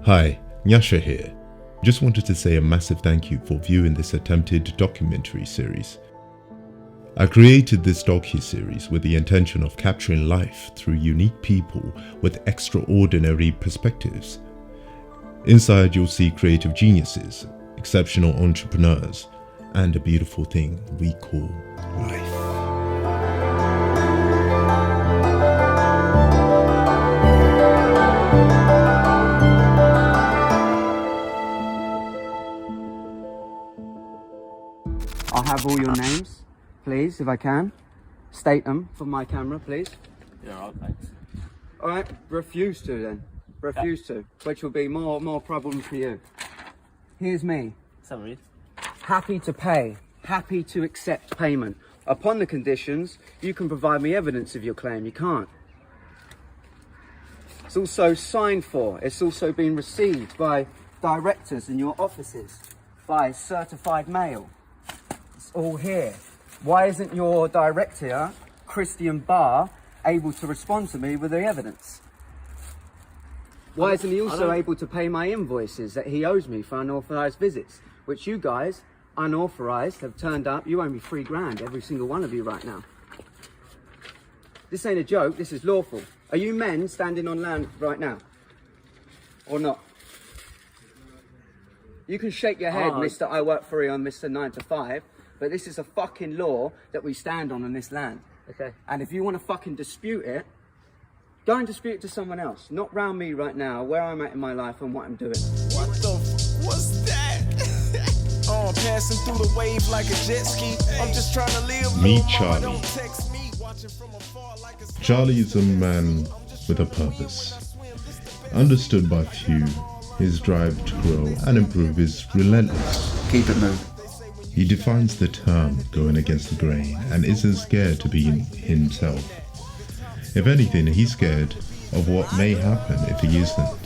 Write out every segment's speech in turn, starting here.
Hi, Nyasha here. Just wanted to say a massive thank you for viewing this attempted documentary series. I created this docu-series with the intention of capturing life through unique people with extraordinary perspectives. Inside you'll see creative geniuses, exceptional entrepreneurs, and a beautiful thing we call life. I'll have all your names, please, if I can. State them for my camera, please. Yeah, alright, thanks. Alright, refuse to then. Refuse to, which will be more problems for you. Here's me. Summary. Happy to pay, happy to accept payment. Upon the conditions, you can provide me evidence of your claim. You can't. It's also signed for. It's also been received by directors in your offices, by certified mail. It's all here. Why isn't your director, Christian Barr, able to respond to me with the evidence? Why isn't he also able to pay my invoices that he owes me for unauthorised visits, which you guys, unauthorised, have turned up? You owe me £3,000, every single one of you right now. This ain't a joke, this is lawful. Are you men standing on land right now? Or not? You can shake your head, Mr. I work for you on Mr. 9 to 5, but this is a fucking law that we stand on this land. Okay. And if you want to fucking dispute it, go and dispute it to someone else. Not round me right now, where I'm at in my life and what I'm doing. What the what's that? Oh, passing through the wave like a jet ski. I'm just trying to live. Meet Charlie. Charlie is a man with a purpose. Understood by few, his drive to grow and improve is relentless. Keep it moving. He defines the term going against the grain and isn't scared to be himself. If anything, he's scared of what may happen if he isn't.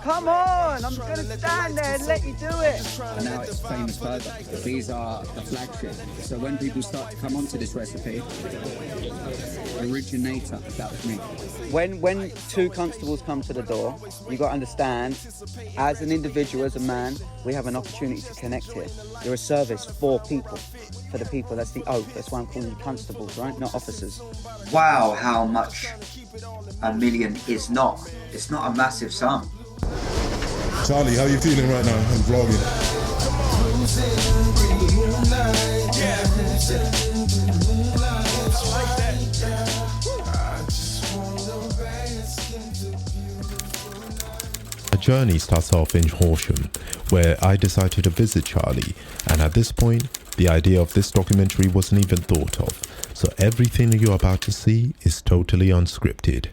Come on, I'm going to stand there and let you do it. And now it's famous further. These are the flagship. So when people start to come onto this recipe, originator, that was me. When two constables come to the door, you got to understand, as an individual, as a man, we have an opportunity to connect here. You're a service for people, for the people. That's the oath. That's why I'm calling you constables, right? Not officers. Wow, how much $1 million is not. It's not a massive sum. Charlie, how you feeling right now? I'm vlogging. Our journey starts off in Horsham, where I decided to visit Charlie, and at this point, the idea of this documentary wasn't even thought of, so everything you're about to see is totally unscripted.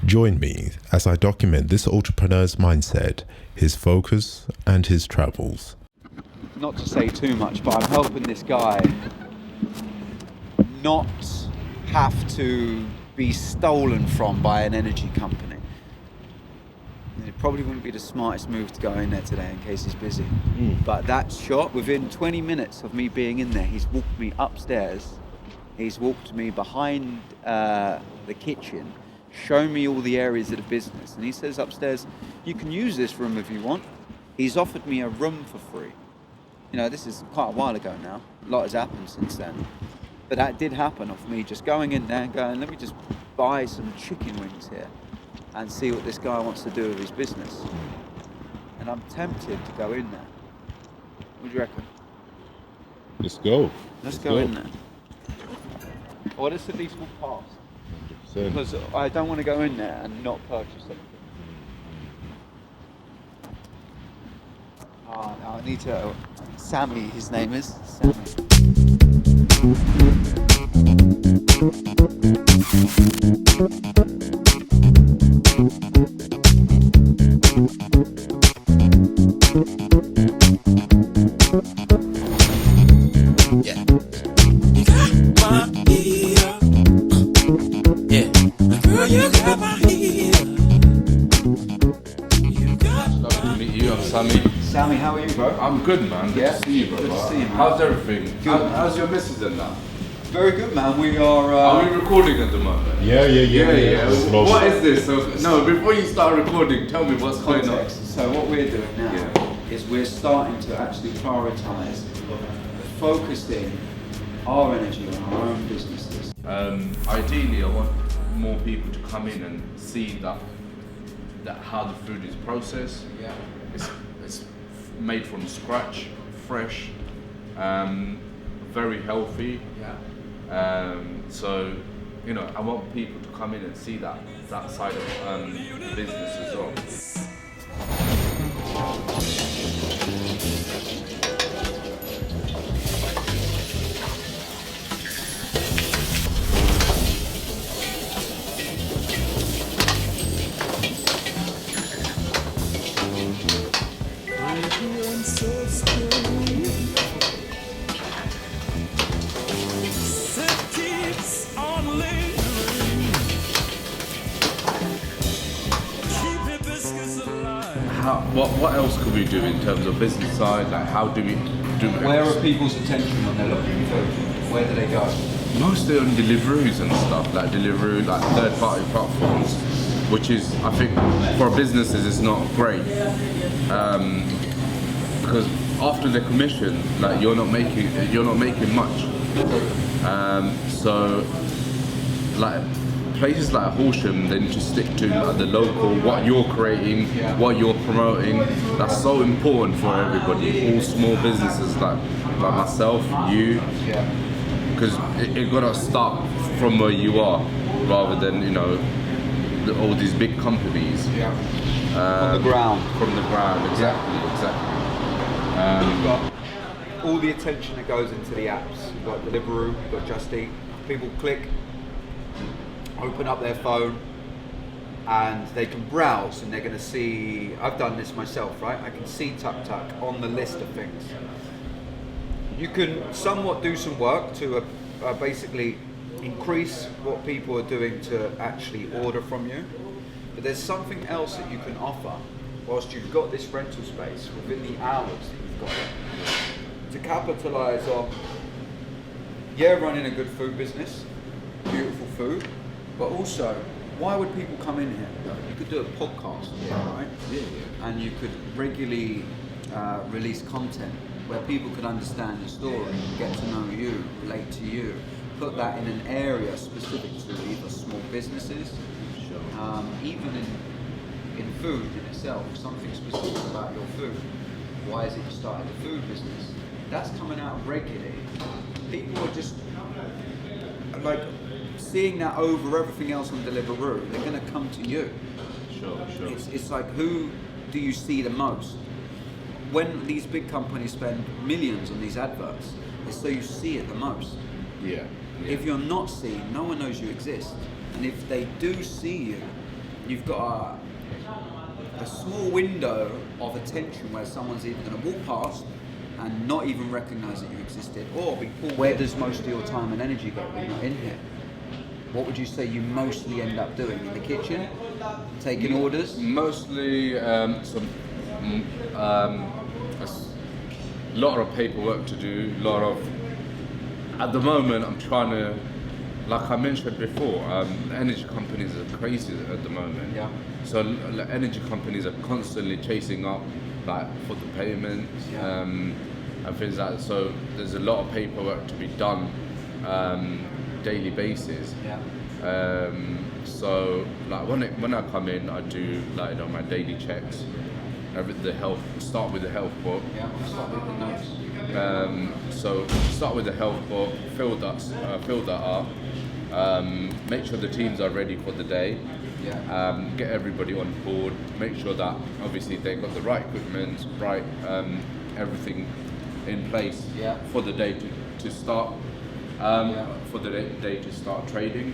Join me as I document this entrepreneur's mindset, his focus, and his travels. Not to say too much, but I'm helping this guy not have to be stolen from by an energy company. It probably wouldn't be the smartest move to go in there today in case he's busy. But that shot, within 20 minutes of me being in there, he's walked me upstairs, he's walked me behind the kitchen, shown me all the areas of the business, and he says upstairs, you can use this room if you want. He's offered me a room for free. You know, this is quite a while ago now. A lot has happened since then. But that did happen of me just going in there and going, let me just buy some chicken wings here and see what this guy wants to do with his business. And I'm tempted to go in there. What do you reckon? Let's go. Let's go in there. Or let's at least walk past. Because I don't want to go in there and not purchase it. I need to... Sammy, his name is. Sammy. Yeah. You got my ear. Yeah. Girl, you got my ear. You got Lovely to meet you. I'm Sammy. Sammy, how are you, bro? I'm good, man. Good to see you, bro. Good to see you, man. How's everything? Good. How's your missus in now? Very good, man. We are. Are we recording at the moment? Yeah. What is this? So, no, before you start recording, tell me what's going on. Context. So what we're doing now is we're starting to actually prioritise focusing our energy on our own businesses. Ideally, I want more people to come in and see that how the food is processed. Yeah. It's made from scratch, fresh, very healthy. Yeah. So, you know, I want people to come in and see that side of the business as well. What else could we do in terms of business side? Like, how do we do? Where are people's attention when they're looking for food? Where do they go? Mostly on deliveries and stuff, like third-party platforms, which is, I think, for businesses, it's not great because after the commission, like you're not making much. So, like places like Horsham, they need to stick to like, the local, what you're creating, what you're promoting. That's so important for everybody, all small businesses like myself, you, because it got to start from where you are rather than, you know, all these big companies. On the ground. From the ground, exactly. You've got all the attention that goes into the apps. You've got Deliveroo, you've got Just Eat. People click, open up their phone, and they can browse, and they're going to see. I've done this myself, right? I can see Tuk Tuk on the list of things. You can somewhat do some work to basically increase what people are doing to actually order from you, but there's something else that you can offer whilst you've got this rental space within the hours that you've got it, to capitalise on running a good food business, beautiful food, but also, why would people come in here? You could do a podcast, right? And you could regularly release content where people could understand your story, get to know you, relate to you, put that in an area specific to either small businesses, even in food in itself, something specific about your food. Why is it you started a food business? That's coming out regularly. People are just like seeing that over everything else on Deliveroo. They're going to come to you. Sure. It's like, who do you see the most? When these big companies spend millions on these adverts, it's so you see it the most. Yeah. If you're not seen, no one knows you exist. And if they do see you, you've got a small window of attention where someone's either going to walk past and not even recognise that you existed, or be pulled. Where does most of your time and energy go when you're not in here? What would you say you mostly end up doing? In the kitchen? Taking orders? Mostly a lot of paperwork to do, at the moment I'm trying to, like I mentioned before, energy companies are crazy at the moment. Yeah. So energy companies are constantly chasing up like for the payments and things like that. So there's a lot of paperwork to be done daily basis. Yeah. So like when I come in, I do like, you know, my daily checks. Start with the health book. Yeah, we'll start with the notes. So start with the health book, fill that up, make sure the teams are ready for the day, get everybody on board, make sure that obviously they've got the right equipment, right everything in place for the day to start, for the day to start trading.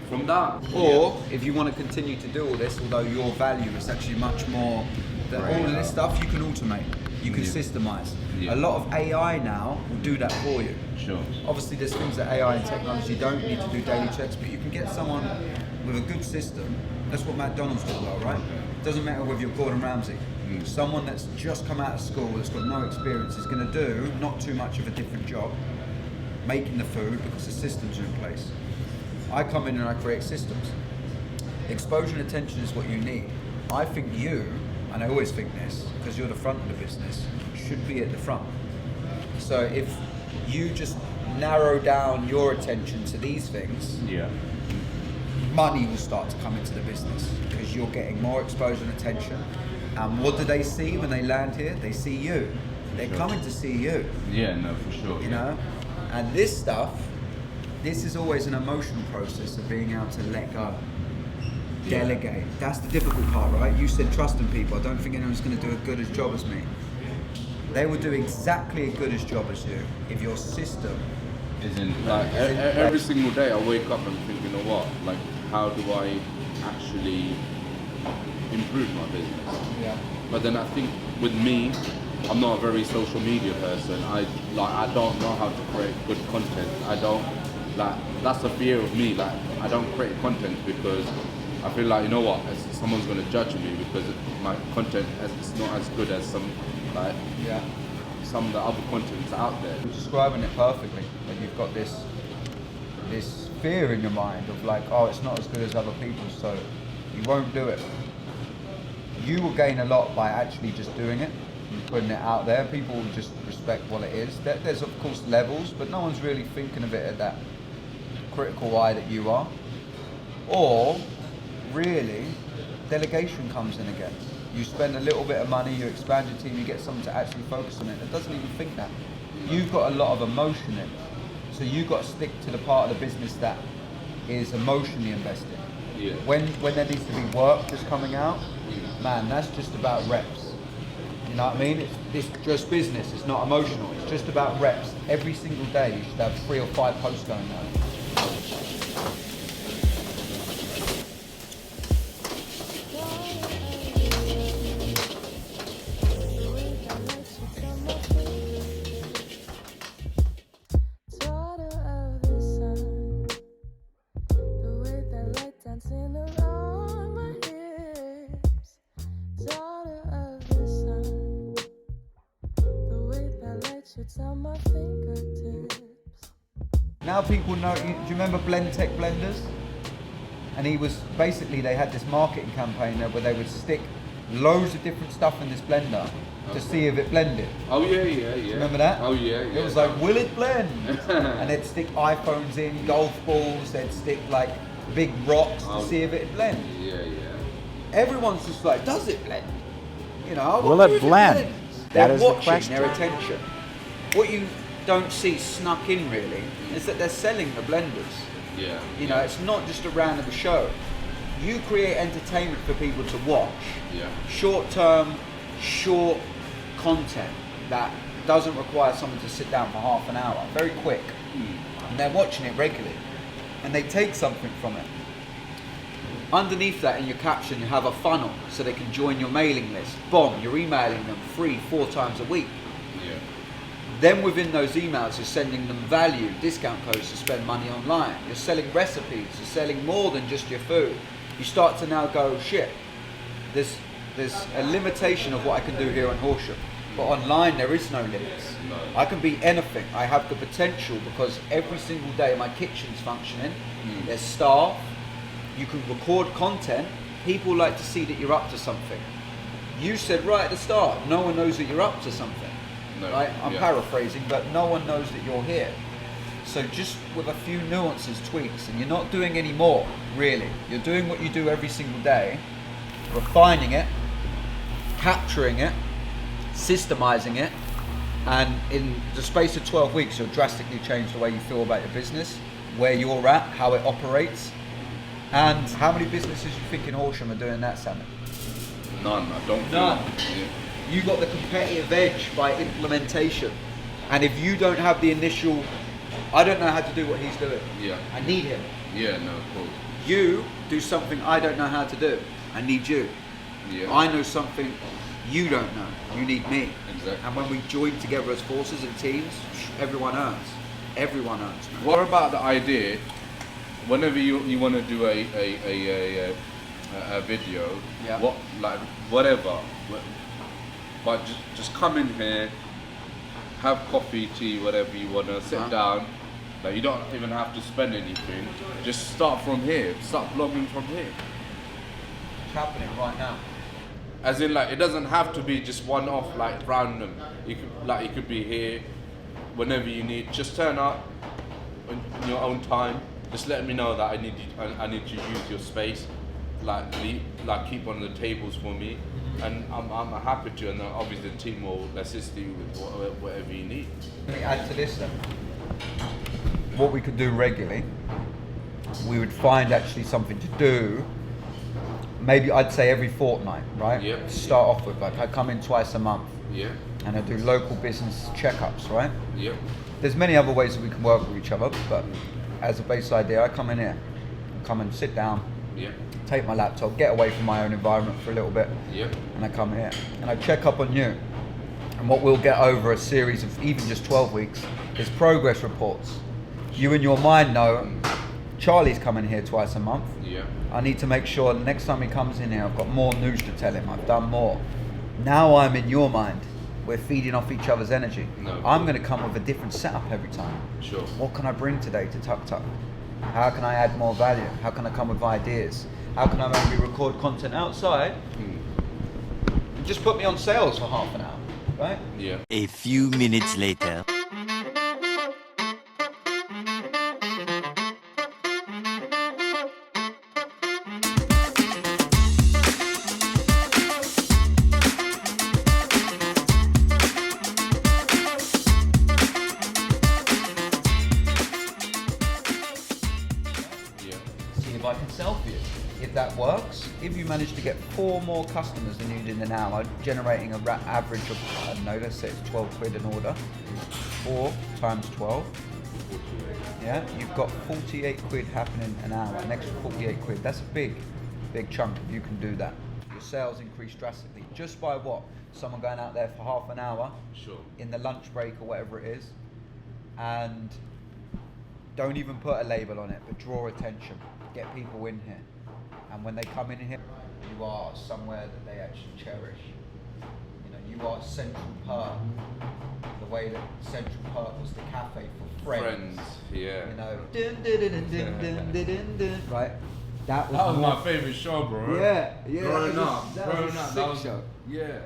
From that, or if you want to continue to do all this, although your value is actually much more, that all of this stuff you can automate, you can systemize. A lot of AI now will do that for you. Sure. Obviously there's things that AI and technology don't need to do daily checks, but you can get someone with a good system. That's what McDonald's do well, right? It doesn't matter whether you're Gordon Ramsay. Someone that's just come out of school, that's got no experience, is going to do not too much of a different job, making the food because the systems are in place. I come in and I create systems. Exposure and attention is what you need. I think you, and I always think this, because you're the front of the business, should be at the front. So if you just narrow down your attention to these things, money will start to come into the business because you're getting more exposure and attention. And what do they see when they land here? They see you. They're coming to see you. Yeah, no, for sure. You know? And this stuff, this is always an emotional process of being able to let go. Delegate. That's the difficult part, right? You said trusting people. I don't think anyone's going to do as good a job as me. They will do exactly as good a job as you if your system isn't like every single day I wake up and think, you know what? Like, how do I actually improve my business? Yeah. But then I think with me, I'm not a very social media person. I don't know how to create good content. That's a fear of me. Like, I don't create content because I feel like, you know what, someone's going to judge me because my content is not as good as some of the other contents out there. You're describing it perfectly. Like, you've got this fear in your mind of like, oh, it's not as good as other people, so you won't do it. You will gain a lot by actually just doing it and putting it out there. People will just respect what it is. There's of course levels, but no one's really thinking of it at that critical eye that you are. Or really, delegation comes in again. You spend a little bit of money, you expand your team, you get someone to actually focus on it that doesn't even think that. You've got a lot of emotion in, so you've got to stick to the part of the business that is emotionally invested. Yeah. When there needs to be work just coming out, man, that's just about reps. You know what I mean? It's just business, it's not emotional, it's just about reps. Every single day you should have 3 or 5 posts going out. Now people know, do you remember Blend Tech Blenders? And he was, basically they had this marketing campaign there where they would stick loads of different stuff in this blender to see if it blended. Oh yeah. Remember that? Oh yeah. It was like, will it blend? And they'd stick iPhones in, golf balls, they'd stick like big rocks to see if it blend. Yeah. Everyone's just like, does it blend? You know, will it blend? That is the question. Their attention. What you don't see snuck in really is that they're selling the blenders. Yeah. You know, it's not just a random show. You create entertainment for people to watch. Yeah. Short-term, short content that doesn't require someone to sit down for half an hour. Very quick. And they're watching it regularly. And they take something from it. Underneath that in your caption you have a funnel so they can join your mailing list. Boom, you're emailing them 3-4 times a week. Yeah. Then within those emails you're sending them value, discount codes to spend money online. You're selling recipes, you're selling more than just your food. You start to now go, shit, there's a limitation of what I can do here on Horsham. But online there is no limits. No. I can be anything. I have the potential because every single day my kitchen's functioning. There's staff. You can record content. People like to see that you're up to something. You said right at the start, no one knows that you're up to something. No. Right? I'm paraphrasing, but no one knows that you're here. So just with a few nuances, tweaks, and you're not doing any more, really. You're doing what you do every single day, refining it, capturing it, systemizing it, and in the space of 12 weeks, you'll drastically change the way you feel about your business, where you're at, how it operates. And how many businesses you think in Horsham are doing that, Sammy? None, I don't None. Yeah. You got the competitive edge by implementation. And if you don't have the initial, I don't know how to do what he's doing. Yeah. I need him. Yeah, no, of course. You do something I don't know how to do. I need you. Yeah. I know something you don't know. You need me. Exactly. And when we join together as forces and teams, everyone earns. Everyone earns. Man. What about the idea, whenever you want to do a video, whatever, but just come in here, have coffee, tea, whatever you want to, sit down, Like you don't even have to spend anything. Just start from here. Start vlogging from here. It's happening right now. As in, like, it doesn't have to be just one-off, like random. You could be here whenever you need. Just turn up in your own time. Just let me know that I need to use your space. Like keep one of the tables for me, and I'm happy to. And then obviously the team will assist you with whatever you need. Let me add to this then. What we could do regularly, we would find actually something to do. Maybe I'd say every fortnight, right? Yep. To start off with, like I come in twice a month. Yeah. And I do local business checkups, right? Yep. There's many other ways that we can work with each other, but as a base idea, I come in here, come and sit down, take my laptop, get away from my own environment for a little bit, and I come here and I check up on you. And what we'll get over a series of even just 12 weeks is progress reports. You in your mind know Charlie's coming here twice a month. Yeah. I need to make sure the next time he comes in here, I've got more news to tell him. I've done more. Now I'm in your mind. We're feeding off each other's energy. No, I'm going to come with a different setup every time. Sure. What can I bring today to Tuk Tuk? How can I add more value? How can I come with ideas? How can I maybe record content outside? Just put me on sales for half an hour, right? Yeah. A few minutes later. If I can sell for you. If that works, if you manage to get 4 more customers than you did in an hour, generating an average of, I don't know, let's say it's 12 quid an order, 4 times 12, yeah, you've got 48 quid happening an hour, an extra 48 quid. That's a big chunk if you can do that. Your sales increase drastically just by what? Someone going out there for half an hour, in the lunch break or whatever it is, and don't even put a label on it, but draw attention. Get people in here, and when they come in here, you are somewhere that they actually cherish. You know, you are Central Perk, the way that Central Perk was the cafe for friends. Yeah. You know, dun, dun, dun, dun, dun, dun, dun, dun, right? That was my favourite show, bro. Yeah. Growing up, that was show. Yeah.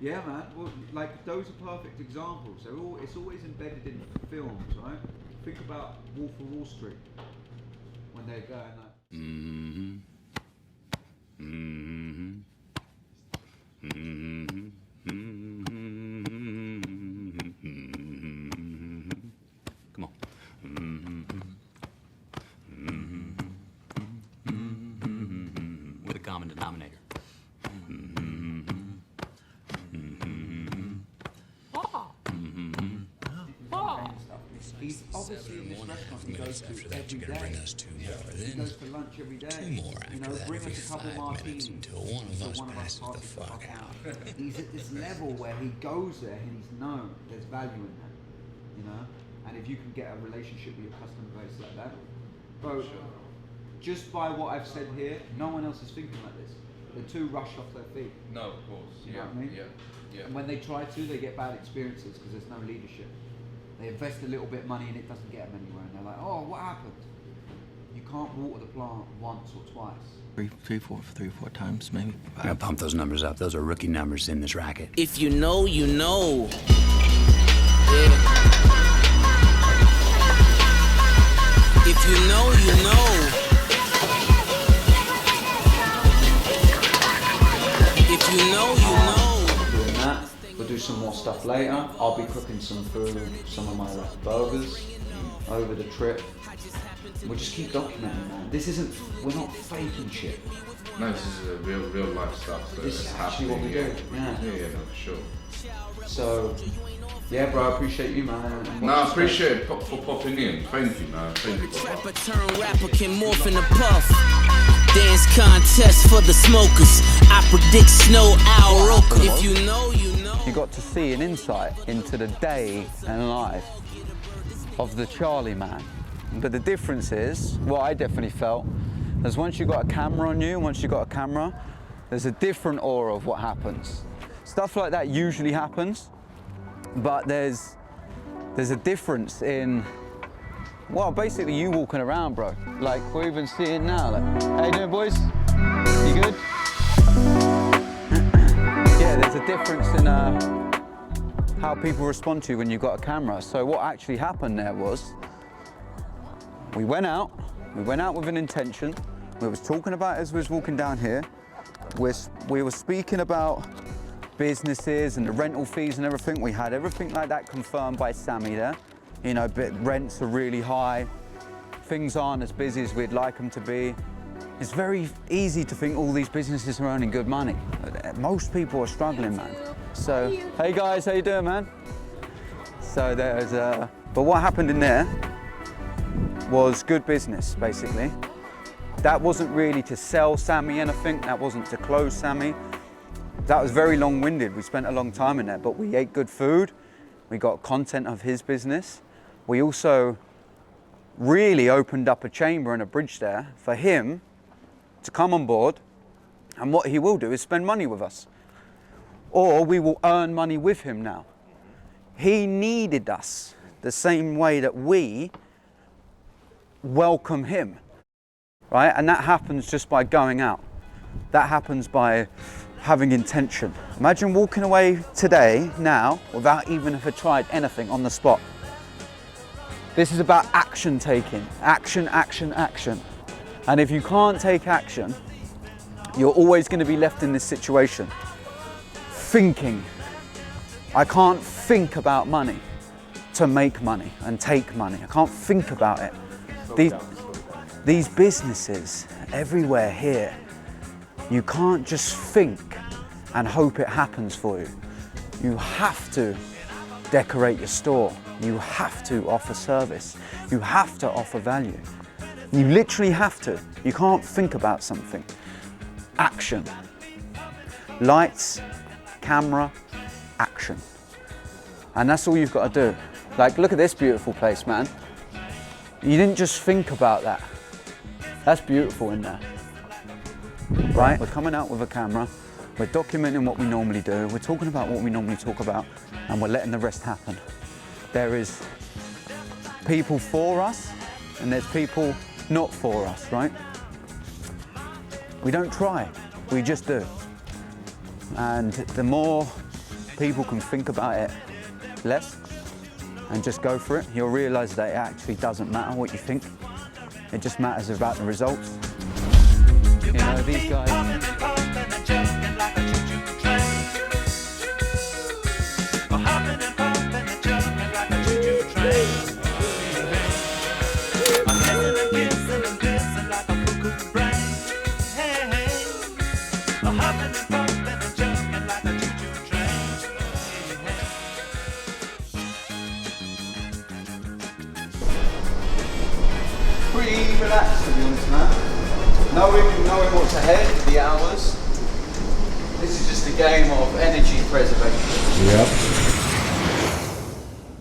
Yeah, man. Well, like those are perfect examples. It's always embedded in films, right? Think about Wolf of Wall Street. When they're going like, Come on. With a common denominator. He's obviously in this restaurant he goes to every day. He goes for lunch every day. You know, bring us a couple martinis until one of us passes the fuck out. He's at this level where he goes there and he's known there's value in that, you know. And if you can get a relationship with your customer base like that, bro, just by what I've said here, no one else is thinking like this. They're too rushed off their feet. No, of course. You know what I mean? Yeah. And when they try to, they get bad experiences because there's no leadership. They invest a little bit of money and it doesn't get them anywhere, and they're like, oh, what happened? You can't water the plant once or twice. Three, four times, maybe. I'm gonna pump those numbers up. Those are rookie numbers in this racket. If you know, you know. If you know, you know. If you know, you know. Doing that. We'll do some more stuff later. I'll be cooking some food, some of my burgers over the trip. We'll just keep documenting, man. We're not faking shit. No, this is a real life stuff. So This is it's actually what we do. Yeah. Yeah, no, for sure. So, yeah, bro, I appreciate you, man. No, I appreciate it for popping in. Thank you, man. Thank you. Trapper turn rapper can morph in a puff. Dance contest for the smokers. I predict snow owl roker. If you know, you know. You got to see an insight into the day and life of the Charlie man. But the difference is, what I definitely felt, is once you got a camera on you, there's a different aura of what happens. Stuff like that usually happens, but there's a difference in Well, basically you walking around, bro. Like, we're even seeing now, like, how you doing, boys? You good? Yeah, there's a difference in how people respond to you when you've got a camera. So what actually happened there was, we went out with an intention. We was talking about as we was walking down here. We were speaking about businesses and the rental fees and everything. We had everything like that confirmed by Sammy there. You know, but rents are really high. Things aren't as busy as we'd like them to be. It's very easy to think all these businesses are earning good money. Most people are struggling, man. So, hey guys, how you doing, man? So there's but what happened in there was good business, basically. That wasn't really to sell Sammy anything. That wasn't to close Sammy. That was very long-winded. We spent a long time in there, but we ate good food. We got content of his business. We also really opened up a chamber and a bridge there for him to come on board, and what he will do is spend money with us. Or we will earn money with him now. He needed us the same way that we welcome him, right? And that happens just by going out. That happens by having intention. Imagine walking away today, now, without even have tried anything on the spot. This is about action taking. Action, action, action. And if you can't take action, you're always going to be left in this situation. Thinking. I can't think about money to make money and take money. I can't think about it. These businesses everywhere here, you can't just think and hope it happens for you. You have to decorate your store. You have to offer service. You have to offer value. You literally have to. You can't think about something. Action. Lights, camera, action. And that's all you've got to do. Like, look at this beautiful place, man. You didn't just think about that. That's beautiful in there. Right? We're coming out with a camera. We're documenting what we normally do. We're talking about what we normally talk about, and we're letting the rest happen. There is people for us, and there's people not for us, right? We don't try, we just do. And the more people can think about it less and just go for it, you'll realize that it actually doesn't matter what you think. It just matters about the results. You know, these guys. Pretty relaxed, to be honest, man. Knowing what's ahead, the hours. This is just a game of energy preservation. Yep.